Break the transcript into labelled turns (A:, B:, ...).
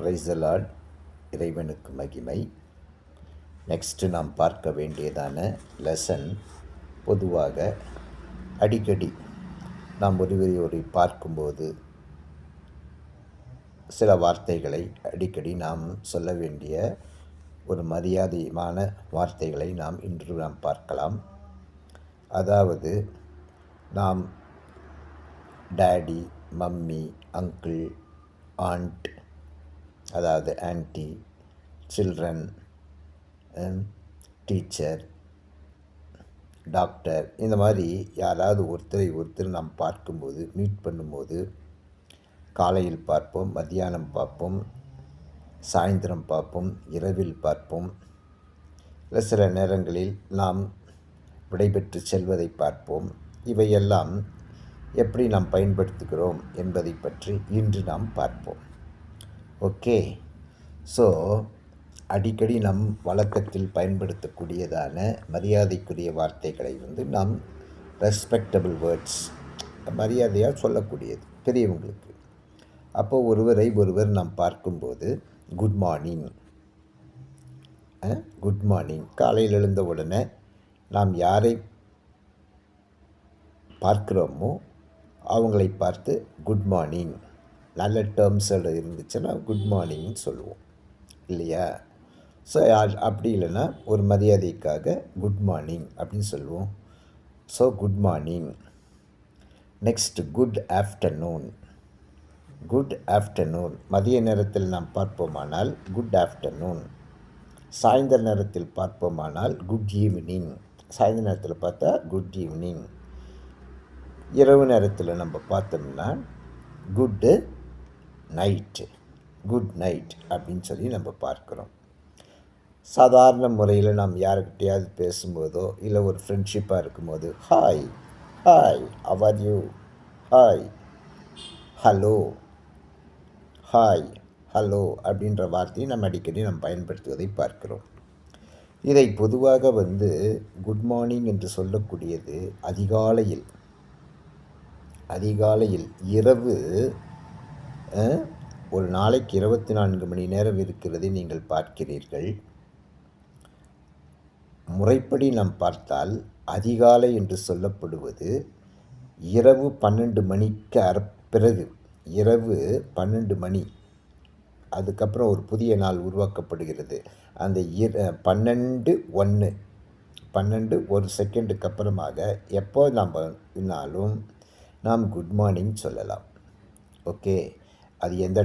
A: Praise the Lord. இறைவனுக்கு மகிமை. Next நாம் பார்க்க வேண்டியதான லெசன், பொதுவாக அடிக்கடி நாம் ஒருவரை பார்க்கும்போது சில வார்த்தைகளை அடிக்கடி நாம் சொல்ல வேண்டிய ஒரு மரியாதையான வார்த்தைகளை இன்று நாம் பார்க்கலாம். அதாவது நாம் டேடி, மம்மி, அங்கிள், ஆண்ட், அதாவது ஆன்ட்டி, சில்ட்ரன், டீச்சர், டாக்டர், இந்த மாதிரி யாராவது ஒருத்தர் நாம் பார்க்கும்போது, மீட் பண்ணும்போது, காலையில் பார்ப்போம், மத்தியானம் பார்ப்போம், சாயந்தரம் பார்ப்போம், இரவில் பார்ப்போம், இல்லை சில நேரங்களில் நாம் விடைபெற்று செல்வதை பார்ப்போம். இவையெல்லாம் எப்படி நாம் பயன்படுத்துகிறோம் என்பதை பற்றி இன்று நாம் பார்ப்போம். ஓகே. ஸோ அடிக்கடி நம் வழக்கத்தில் பயன்படுத்தக்கூடியதான மரியாதைக்குரிய வார்த்தைகளை நாம் ரெஸ்பெக்டபிள் வேர்ட்ஸ், மரியாதையாக சொல்லக்கூடியது பெரியவங்களுக்கு. அப்போது ஒருவர் நாம் பார்க்கும்போது குட் மார்னிங், குட் மார்னிங். காலையில் எழுந்த உடனே நாம் யாரை பார்க்குறோமோ அவங்களை பார்த்து குட் மார்னிங், நல்ல டேர்ம்ஸில் இருந்துச்சுன்னா குட் மார்னிங்னு சொல்லுவோம் இல்லையா? ஸோ அப்படி இல்லைன்னா ஒரு மரியாதைக்காக குட் மார்னிங் அப்படின்னு சொல்லுவோம். So good morning. Next good afternoon. Good afternoon. மதிய நேரத்தில் நாம் பார்ப்போமானால் குட் ஆஃப்டர்நூன். சாயந்தர நேரத்தில் பார்ப்போமானால் குட் ஈவினிங். சாயந்தர நேரத்தில் பார்த்தா குட் ஈவினிங். இரவு நேரத்தில் நம்ம பார்த்தோம்னா குட்டு நைட்டு, குட் நைட் அப்படின்னு சொல்லி நம்ம பார்க்குறோம். சாதாரண முறையில் நாம் யாருக்கிட்டையாவது பேசும்போதோ இல்லை ஒரு ஃப்ரெண்ட்ஷிப்பாக இருக்கும்போது hi, hi, how are you, hi, hello, hi, hello அப்படின்ற வார்த்தையை நம்ம அடிக்கடி பயன்படுத்துவதை பார்க்கிறோம். இதை பொதுவாக குட் மார்னிங் என்று சொல்லக்கூடியது அதிகாலையில் இரவு, ஒரு நாளைக்கு 24 மணி நேரம் இருக்கிறதை நீங்கள் பார்க்கிறீர்கள். முறைப்படி நாம் பார்த்தால் அதிகாலை என்று சொல்லப்படுவது இரவு 12 மணிக்கு பிறகு, இரவு 12 மணி, அதுக்கப்புறம் ஒரு புதிய நாள் உருவாக்கப்படுகிறது. அந்த 12 ஒரு செகண்டுக்கு அப்புறமாக எப்போ நாம் குட் மார்னிங் சொல்லலாம். ஓகே. அது எந்த